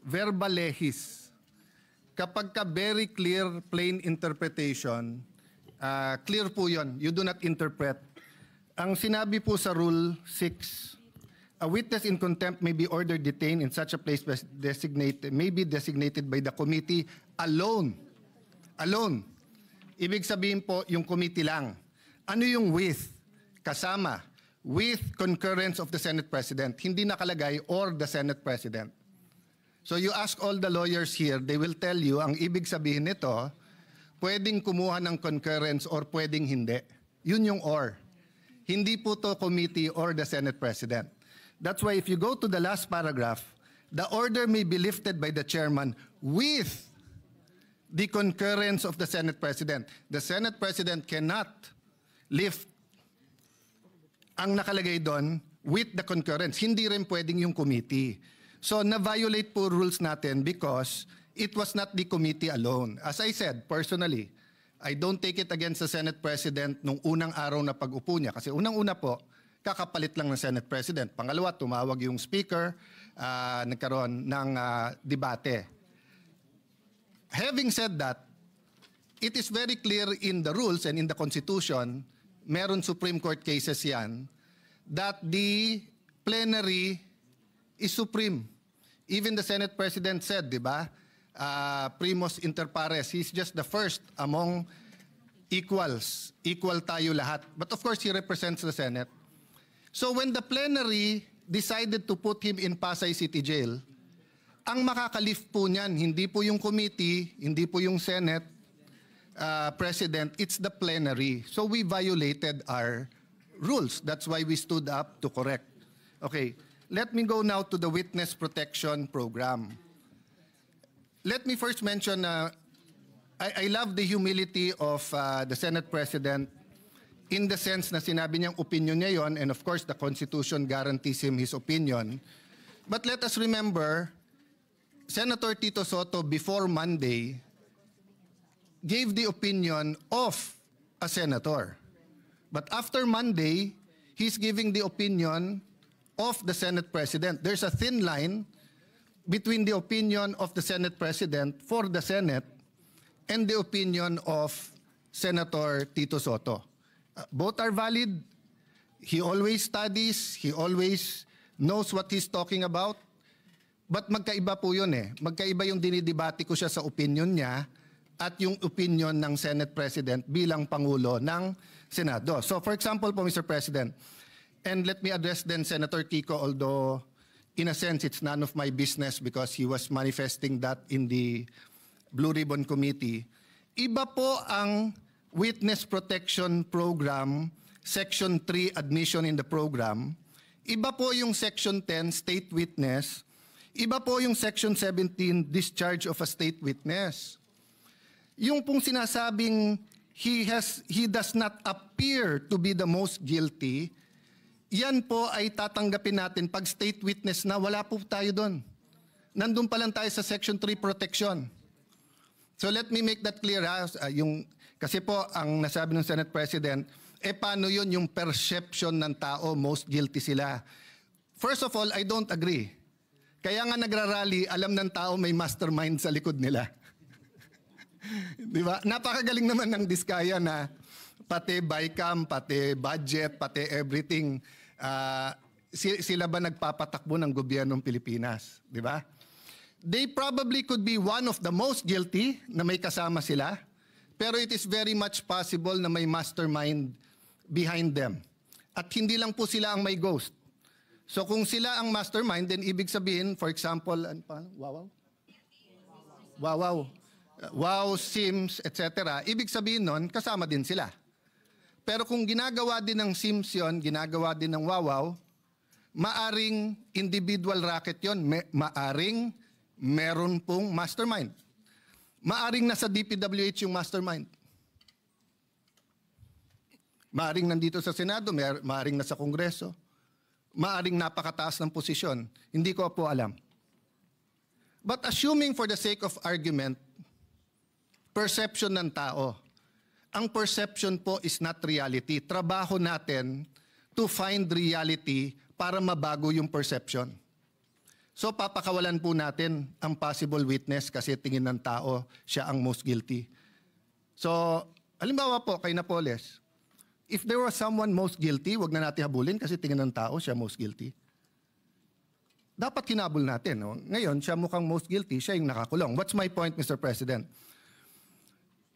Verba lehis. Kapag ka very clear, plain interpretation, clear po yun. You do not interpret. Ang sinabi po sa Rule 6, a witness in contempt may be ordered detained in such a place may be designated by the committee alone. Alone. Ibig sabihin po, yung committee lang. Ano yung with? Kasama. With concurrence of the Senate President. Hindi nakalagay or the Senate President. So you ask all the lawyers here, they will tell you, ang ibig sabihin nito, pwedeng kumuha ng concurrence or pwedeng hindi. Yun yung or. Hindi po to committee or the Senate President. That's why if you go to the last paragraph, the order may be lifted by the chairman with the concurrence of the Senate President. The Senate President cannot lift ang nakalagay doon with the concurrence. Hindi rin pwedeng yung committee. So na-violate po rules natin because it was not the committee alone. As I said, personally, I don't take it against the Senate President nung unang araw na pag-upo niya. Kasi unang-una po, kakapalit lang ng Senate President. Pangalawa, tumawag yung speaker, nagkaroon ng debate. Having said that, it is very clear in the rules and in the Constitution, meron Supreme Court cases yan, that the plenary is supreme. Even the Senate President said, di ba, primus inter pares, he's just the first among equals. Equal tayo lahat. But of course, he represents the Senate. So when the plenary decided to put him in Pasay City Jail, ang makakalift po niyan, hindi po yung committee, hindi po yung Senate President, it's the plenary. So we violated our rules. That's why we stood up to correct. Okay. Let me go now to the Witness Protection Program. Let me first mention, I love the humility of the Senate President in the sense na sinabi niyang opinion niya yon, and of course the Constitution guarantees him his opinion. But let us remember, Senator Tito Sotto before Monday gave the opinion of a senator. But after Monday, he's giving the opinion of the Senate President. There's a thin line between the opinion of the Senate President for the Senate and the opinion of Senator Tito Sotto. Both are valid. He always studies. He always knows what he's talking about. But magkaiba po yun eh. Magkaiba yung dinidebate ko siya sa opinion niya at yung opinion ng Senate President bilang Pangulo ng Senado. So for example po, Mr. President, and let me address then Senator Kiko, although in a sense it's none of my business because he was manifesting that in the Blue Ribbon Committee. Iba po ang Witness Protection Program, Section 3, Admission in the Program. Iba po yung Section 10, State Witness. Iba po yung Section 17, Discharge of a State Witness. Yung pong sinasabing he does not appear to be the most guilty, yan po ay tatanggapin natin pag state witness na wala po tayo doon. Nandun pa lang tayo sa Section 3 protection. So let me make that clear. Kasi po ang nasabi ng Senate President, paano yun yung perception ng tao, most guilty sila. First of all, I don't agree. Kaya nga nagrarally, alam ng tao may mastermind sa likod nila. Di ba? Napakagaling naman ng Diskaya na pati BICAM, pati budget, pati everything, sila ba nagpapatakbo ng gobyernong Pilipinas? Di ba? They probably could be one of the most guilty na may kasama sila, pero it is very much possible na may mastermind behind them. At hindi lang po sila ang may ghost. So kung sila ang mastermind, then ibig sabihin, for example, Wow, Sims, etc. Ibig sabihin nun, kasama din sila. Pero kung ginagawa din ng Sims yun, ginagawa din ng Wawaw, maaring individual racket yun, maaring meron pong mastermind. Maaring nasa DPWH yung mastermind. Maaring nandito sa Senado, maaring nasa Kongreso. Maaring napakataas ng posisyon. Hindi ko po alam. But assuming for the sake of argument, perception ng tao. Ang perception po is not reality. Trabaho natin to find reality para mabago yung perception. So papakawalan po natin ang possible witness kasi tingin ng tao siya ang most guilty. So, halimbawa po kay Napoles, if there was someone most guilty, wag na natin habulin kasi tingin ng tao siya most guilty. Dapat hinabol natin. No? Ngayon, siya mukhang most guilty, siya yung nakakulong. What's my point, Mr. President?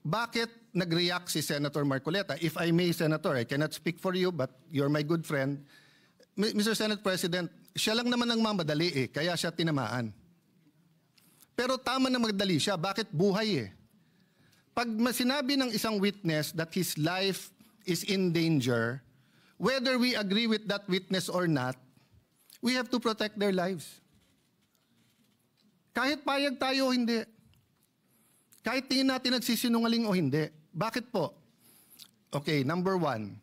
Bakit nag-react si Senator Marcoleta? If I may, Senator, I cannot speak for you, but you're my good friend. Mr. Senate President, siya lang naman ang mamadali kaya siya tinamaan. Pero tama na magdali siya, bakit buhay Pag sinabi ng isang witness that his life is in danger, whether we agree with that witness or not, we have to protect their lives. Kahit payag tayo o hindi. Kahit tingin natin nagsisinungaling o hindi. Bakit po? Okay, number one,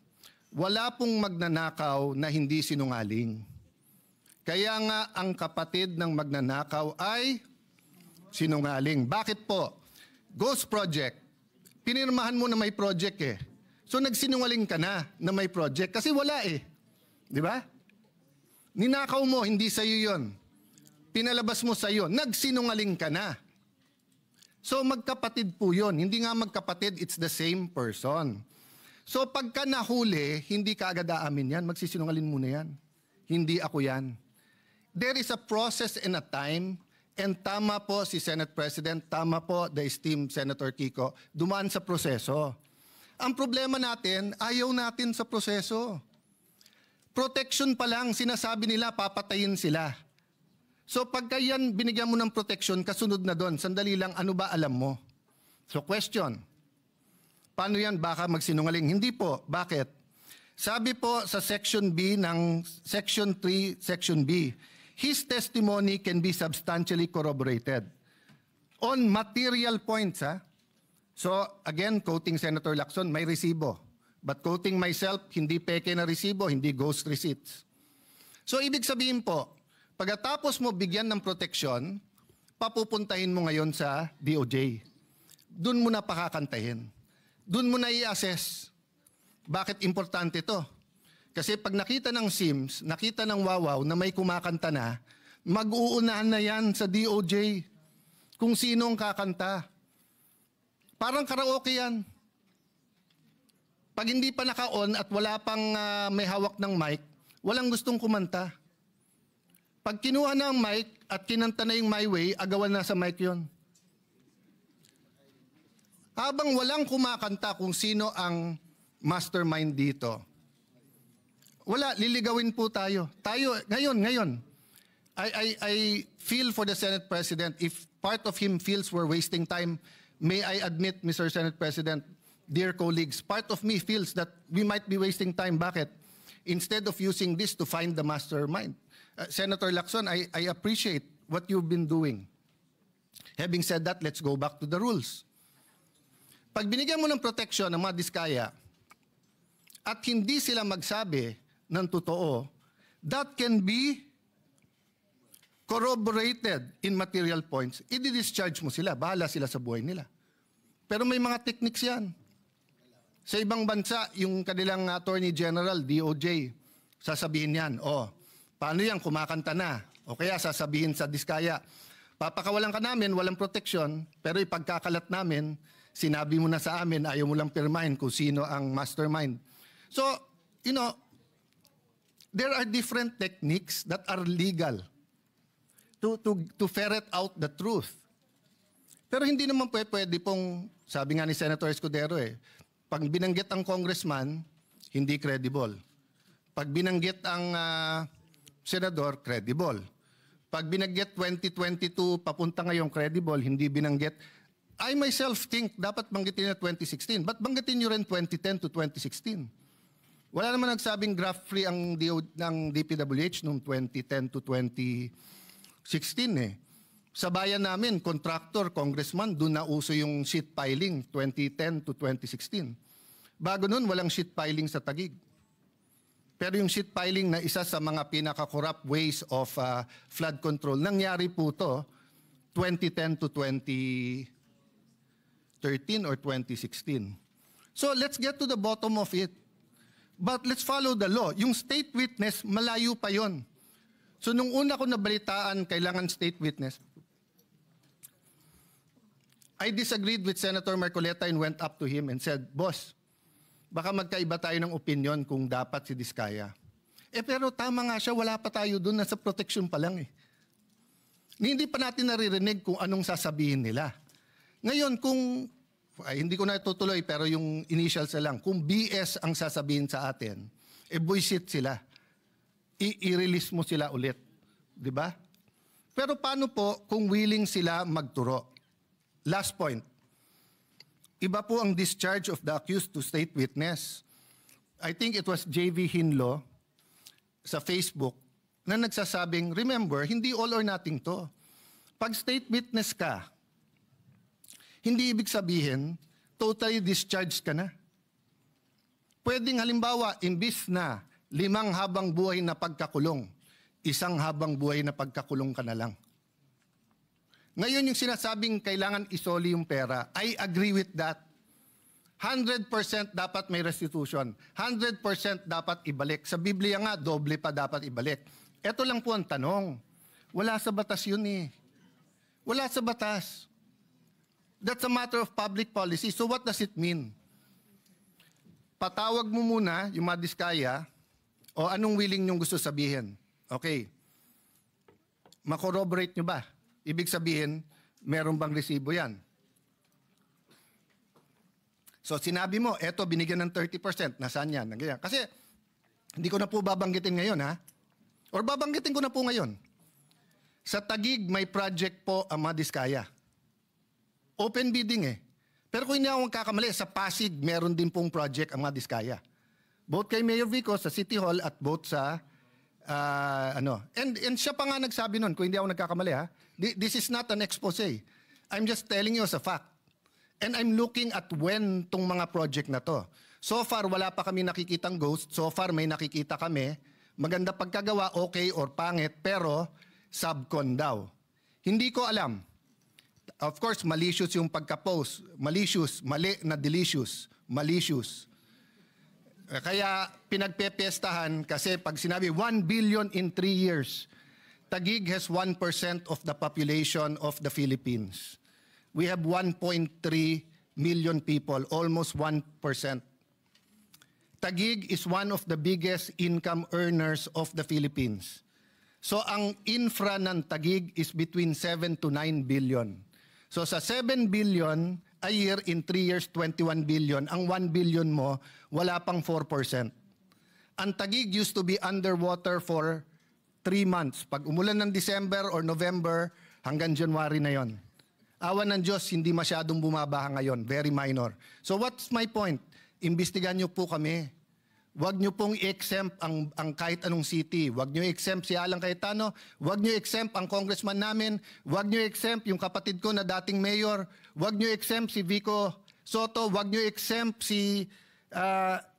wala pong magnanakaw na hindi sinungaling. Kaya nga ang kapatid ng magnanakaw ay sinungaling. Bakit po? Ghost Project. Pinirmahan mo na may project So nagsinungaling ka na may project kasi wala Di ba? Ninakaw mo, hindi sa'yo yun. Pinalabas mo sa'yo, nagsinungaling ka na. So magkapatid po yun. Hindi nga magkapatid, it's the same person. So pagka nahuli, hindi ka agad aamin yan. Magsisinungaling muna yan. Hindi ako yan. There is a process and a time, and tama po si Senate President, tama po the esteemed Senator Kiko, dumaan sa proseso. Ang problema natin, ayaw natin sa proseso. Protection pa lang, sinasabi nila, papatayin sila. So pagka yan, binigyan mo ng protection, kasunod na doon, sandali lang, ano ba alam mo? So question, paano yan baka magsinungaling? Hindi po. Bakit? Sabi po sa Section B ng Section 3, Section B, his testimony can be substantially corroborated on material points. So again, quoting Senator Lacson, may resibo. But quoting myself, hindi peke na resibo, hindi ghost receipts. So ibig sabihin po, pagkatapos mo bigyan ng proteksyon, papupuntahin mo ngayon sa DOJ. Doon mo na pakakantahin. Doon mo na i-assess. Bakit importante to? Kasi pag nakita ng SIMS, nakita ng Wawaw na may kumakanta na, mag-uunahan na yan sa DOJ kung sino ang kakanta. Parang karaoke yan. Pag hindi pa naka-on at wala pang may hawak ng mic, walang gustong kumanta. Pag kinuha na ang mic at kinanta na yung My Way, agawan na sa mic yon. Habang walang kumakanta kung sino ang mastermind dito, wala, liligawin po tayo. Ngayon, I feel for the Senate President, if part of him feels we're wasting time, may I admit, Mr. Senate President, dear colleagues, part of me feels that we might be wasting time. Bakit? Instead of using this to find the mastermind. Senator Lacson, I appreciate what you've been doing. Having said that, let's go back to the rules. Pag binigyan mo ng protection ng mga diskaya at hindi sila magsabi ng totoo, that can be corroborated in material points. I-discharge mo sila, bahala sila sa buhay nila. Pero may mga techniques yan. Sa ibang bansa, yung kanilang Attorney General, DOJ, sasabihin yan, paano yan, kumakanta na? O kaya sasabihin sa diskaya, papakawalan ka namin, walang protection, pero ipagkakalat namin, sinabi mo na sa amin, ayaw mo lang pirmahin kung sino ang mastermind. So, there are different techniques that are legal to ferret out the truth. Pero hindi naman pwede pong, sabi nga ni Senator Escudero pag binanggit ang congressman, hindi credible. Pag binanggit ang senador, credible. Pag binanggit 2022, papunta ngayong credible, hindi binanggit. I myself think dapat banggitin na 2016. But banggitin nyo rin 2010 to 2016. Wala naman nagsabing graft-free ang DPWH noong 2010 to 2016 Sa bayan namin, contractor, congressman, doon na uso yung sheet piling 2010 to 2016. Bago nun, walang sheet piling sa Taguig. Pero yung sheet piling na isa sa mga pinaka-corrupt ways of flood control, nangyari po to 2010 to 2013 or 2016. So let's get to the bottom of it. But let's follow the law. Yung state witness, malayo pa yon. So nung una ko nabalitaan kailangan state witness, I disagreed with Senator Marcoleta and went up to him and said, Boss, baka magkaiba tayo ng opinion kung dapat si Diskaya. Pero tama nga siya, wala pa tayo doon, nasa protection pa lang eh. Hindi pa natin naririnig kung anong sasabihin nila. Ngayon, kung, hindi ko na tutuloy pero yung initials na lang, kung BS ang sasabihin sa atin, buisit sila. I-release mo sila ulit. Di ba? Pero paano po kung willing sila magturo? Last point. Iba po ang discharge of the accused to state witness. I think it was JV Hinlo sa Facebook na nagsasabing, remember, hindi all or nothing to. Pag state witness ka, hindi ibig sabihin, totally discharged ka na. Pwedeng halimbawa, imbis na 5 habang buhay na pagkakulong, 1 habang buhay na pagkakulong ka na lang. Ngayon yung sinasabing kailangan isoli yung pera, I agree with that. 100% dapat may restitution. 100% dapat ibalik. Sa Biblia nga, doble pa dapat ibalik. Ito lang po ang tanong. Wala sa batas yun eh. Wala sa batas. That's a matter of public policy. So what does it mean? Patawag mo muna yung mga Diskaya o anong willing nyong gusto sabihin. Okay. Makorroborate nyo ba? Ibig sabihin, meron bang resibo yan? So sinabi mo, eto binigyan ng 30%, nasaan yan? Kasi hindi ko na po babanggitin ngayon ha. Or babanggitin ko na po ngayon. Sa Taguig, may project po ang mga Diskaya. Open bidding eh. Pero kung hindi ako magkakamali, sa Pasig, meron din pong project ang mga Diskaya. Both kay Mayor Vico sa City Hall at both sa And siya pa nga nagsabi nun, kung hindi ako nagkakamali ha, this is not an expose. I'm just telling you as a fact. And I'm looking at when tong mga project na to. So far, wala pa kami nakikitang ghost. So far, may nakikita kami. Maganda pagkagawa, okay or pangit, pero subcon daw. Hindi ko alam. Of course, malicious yung pagka-post. Malicious, mali na delicious. Malicious. Kaya pinagpepestahan kasi pag sinabi 1 billion in 3 years, Taguig has 1% of the population of the Philippines. We have 1.3 million people, almost 1%. Taguig is one of the biggest income earners of the Philippines. So ang infra ng Taguig is between 7 to 9 billion. So sa 7 billion a year, in 3 years, 21 billion. Ang 1 billion mo, wala pang 4%. Ang Taguig used to be underwater for 3 months. Pag umulan ng December or November, hanggang January na yon. Awan ng Diyos, hindi masyadong bumabaha ngayon. Very minor. So what's my point? Imbestigahan niyo po kami. Huwag niyo pong i-exempt ang kahit anong city. Huwag niyo i-exempt si Alan Cayetano. Huwag niyo i-exempt ang congressman namin. Huwag niyo i-exempt yung kapatid ko na dating mayor. Huwag niyo i-exempt si Vico Soto. Huwag niyo i-exempt si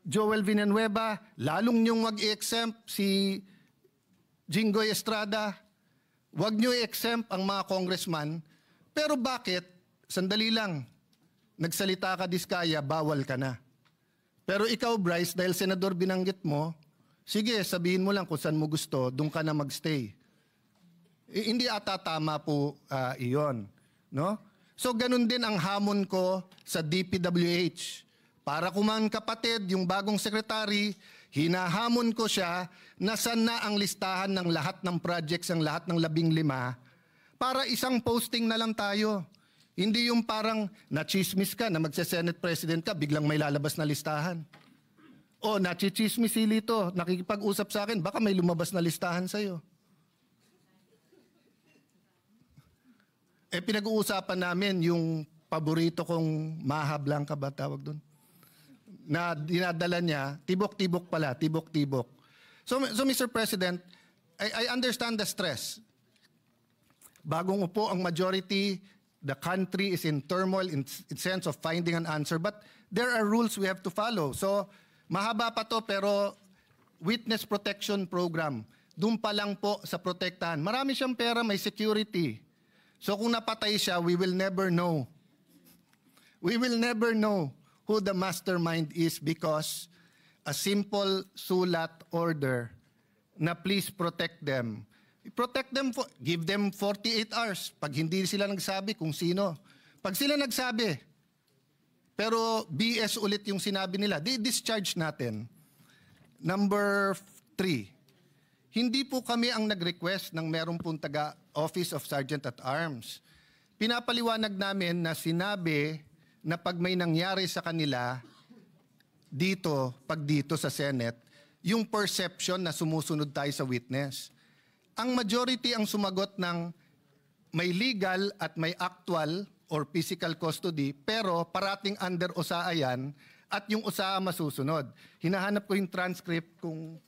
Joel Villanueva. Lalong niyong wag i-exempt si Jinggoy Estrada. Huwag niyo i-exempt ang mga congressman. Pero bakit? Sandali lang. Nagsalita ka, Diskaya, bawal ka na. Pero ikaw, Bryce, dahil senador binanggit mo, sige, sabihin mo lang kung saan mo gusto, doon ka na magstay. Hindi ata tama po iyon. No? So ganun din ang hamon ko sa DPWH. Para kuman kapatid, yung bagong sekretary, hinahamon ko siya na saan na ang listahan ng lahat ng projects, ng lahat ng 15, para isang posting na lang tayo. Hindi yung parang nachismis ka na magse-Senate President ka, biglang may lalabas na listahan. O nachichismis si Lito, nakikipag-usap sa akin, baka may lumabas na listahan sa'yo. Pinag-uusapan namin yung paborito kong Maha Blanca ba tawag doon? Na dinadala niya, tibok-tibok pala, tibok-tibok. So Mr. President, I understand the stress. Bagong upo ang majority, the country is in turmoil in sense of finding an answer. But there are rules we have to follow. So, mahaba pa to pero witness protection program. Doon pa lang po sa protektahan. Marami siyang pera, may security. So kung napatay siya, we will never know. We will never know who the mastermind is because a simple sulat order na please protect them Protect them, give them 48 hours. Pag hindi sila nagsabi kung sino. Pag sila nagsabi, pero BS ulit yung sinabi nila, di-discharge natin. Number 3, hindi po kami ang nag-request ng merong pong taga Office of Sergeant at Arms. Pinapaliwanag namin na sinabi na pag may nangyari sa kanila dito, pag dito sa Senate, yung perception na sumusunod tayo sa witness. Ang majority ang sumagot ng may legal at may actual or physical custody, pero parating under OSAA yan at yung OSAA masusunod. Hinahanap ko yung transcript kung...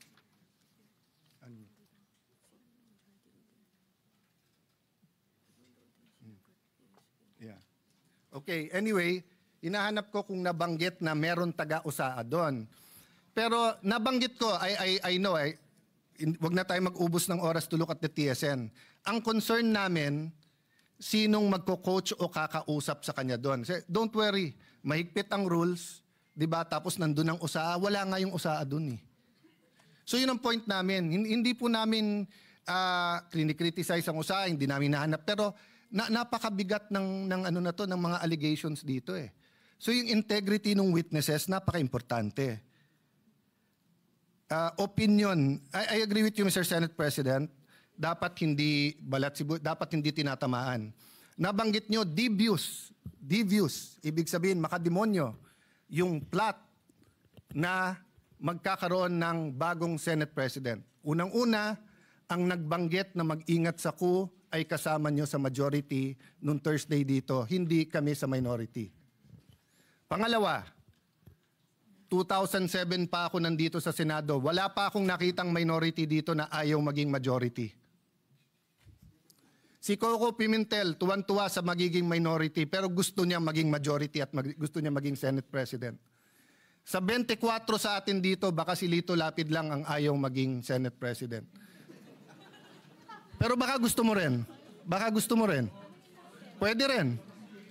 Yeah. Okay, anyway, hinahanap ko kung nabanggit na meron taga-OSAA doon. Pero nabanggit ko, I know, wag na tayo mag-ubos ng oras to look at the TSN. Ang concern namin, sinong magko-coach o kakausap sa kanya doon. Don't worry, mahigpit ang rules, di ba? Tapos nandun ang OSAA, wala nga yung OSAA doon eh. So yun ang point namin. Hindi po namin krinikriticize ang OSAA, hindi namin nahanap. Pero napakabigat ng ano na to, ng mga allegations dito eh. So yung integrity ng witnesses, napaka-importante. Opinion, I agree with you, Mr. Senate President. Dapat hindi dapat hindi tinatamaan. Nabanggit nyo, devious, ibig sabihin, makademonyo, yung plot na magkakaroon ng bagong Senate President. Unang-una, ang nagbanggit na mag-ingat sa coup ay kasama nyo sa majority nung Thursday dito, hindi kami sa minority. Pangalawa, 2007 pa ako nandito sa Senado. Wala pa akong nakitang minority dito na ayaw maging majority. Si Coco Pimentel, tuwan-tuwa sa magiging minority pero gusto niya maging majority at gusto niya maging Senate President. Sa 24 sa atin dito, baka si Lito Lapid lang ang ayaw maging Senate President. Pero baka gusto mo rin. Baka gusto mo rin. Pwede rin.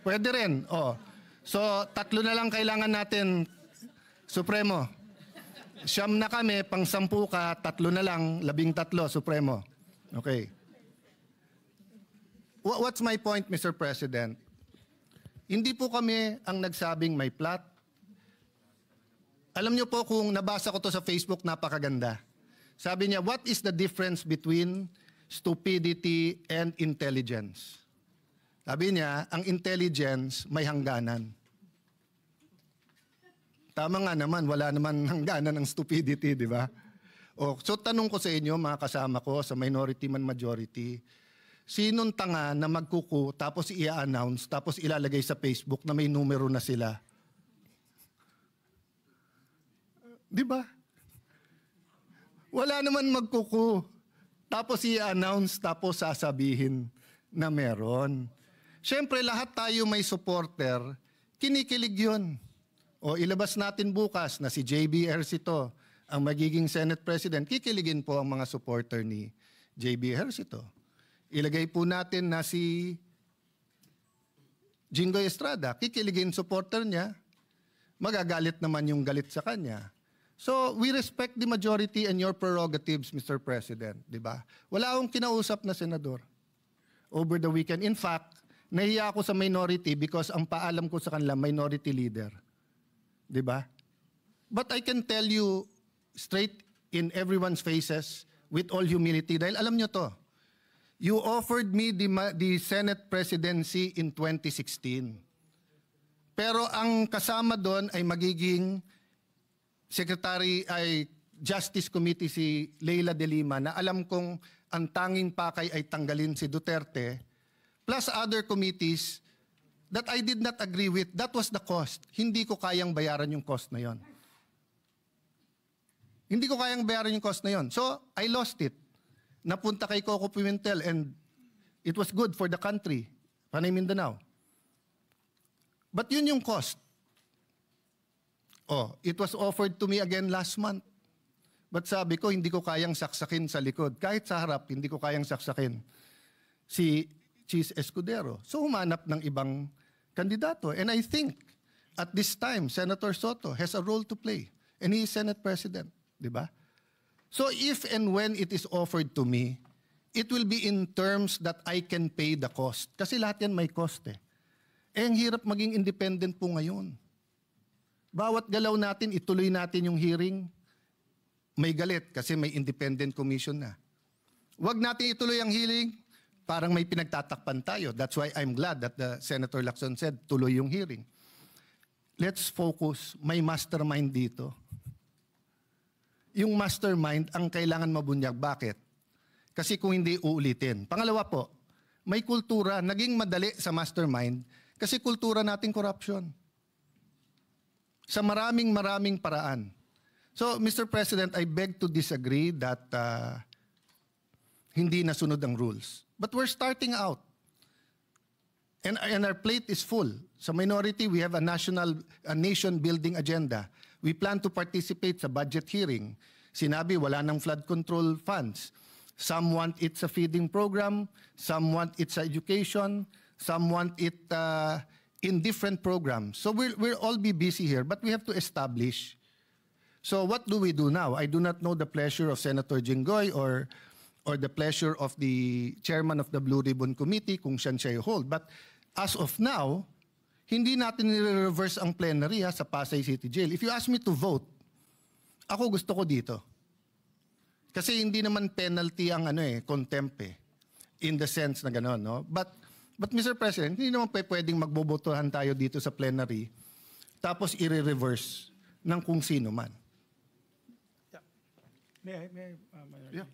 Pwede rin. Oh. So, 3 na lang kailangan natin, Supremo. 9 na kami, pang 10 ka, 3 na lang, 13, Supremo. Okay. What's my point, Mr. President? Hindi po kami ang nagsabing may plot. Alam niyo po kung nabasa ko to sa Facebook, napakaganda. Sabi niya, what is the difference between stupidity and intelligence? Sabi niya, ang intelligence may hangganan. Tama nga naman, wala naman hangganan ng stupidity, di ba? So tanong ko sa inyo, mga kasama ko, sa minority man majority, sinong tanga na magkuku tapos i-announce tapos ilalagay sa Facebook na may numero na sila? Di ba? Wala naman magkuku tapos i-announce tapos sasabihin na meron. Siyempre lahat tayo may supporter, kinikilig yun. O ilabas natin bukas na si JB Ejercito ang magiging Senate President, kikiligin po ang mga supporter ni JB Ejercito. Ilagay po natin na si Jingoy Estrada, kikiligin supporter niya, magagalit naman yung galit sa kanya. So, we respect the majority and your prerogatives, Mr. President, di ba? Wala akong kinausap na senador over the weekend. In fact, nahiya ako sa minority because ang paalam ko sa kanila, minority leader. Di ba? But I can tell you straight in everyone's faces with all humility, dahil alam nyo to, you offered me the Senate presidency in 2016. Pero ang kasama doon ay magiging Secretary ay Justice Committee si Leila de Lima na alam kong ang tanging pakay ay tanggalin si Duterte plus other committees that I did not agree with. That was the cost. Hindi ko kayang bayaran yung cost na yon. Hindi ko kayang bayaran yung cost na yon. So, I lost it. Napunta kay Coco Pimentel and it was good for the country. Panay Mindanao. But yun yung cost. Oh, it was offered to me again last month. But sabi ko, hindi ko kayang saksakin sa likod. Kahit sa harap, hindi ko kayang saksakin si Chis Escudero. So humanap ng ibang kandidato. And I think, at this time, Senator Soto has a role to play. And he is Senate President. Di ba? So if and when it is offered to me, it will be in terms that I can pay the cost. Kasi lahat yan may cost eh. Eh, ang hirap maging independent po ngayon. Bawat galaw natin, ituloy natin yung hearing, may galit kasi may independent commission na. Huwag natin ituloy ang hearing, parang may pinagtatakpan tayo. That's why I'm glad that the Senator Lacson said, tuloy yung hearing. Let's focus. May mastermind dito. Yung mastermind ang kailangan mabunyag. Bakit? Kasi kung hindi, uulitin. Pangalawa po, may kultura, naging madali sa mastermind kasi kultura nating corruption. Sa maraming paraan. So, Mr. President, I beg to disagree that hindi nasunod ang rules. But we're starting out. And our plate is full. Sa minority, we have a nation-building agenda. We plan to participate sa budget hearing. Sinabi, wala ng flood control funds. Some want it sa feeding program, some want it sa education, some want it in different programs. So we'll all be busy here, but we have to establish. So what do we do now? I do not know the pleasure of Senator Jinggoy or the pleasure of the chairman of the Blue Ribbon Committee kung siya hold. But as of now, hindi natin nire-reverse ang plenary sa Pasay City Jail. If you ask me to vote, ako gusto ko dito. Kasi hindi naman penalty ang contempt in the sense na gano'n, no? But Mr. President, hindi naman pwedeng magbobotohan tayo dito sa plenary tapos i-reverse ng kung sino man. Yeah. May I, Yeah.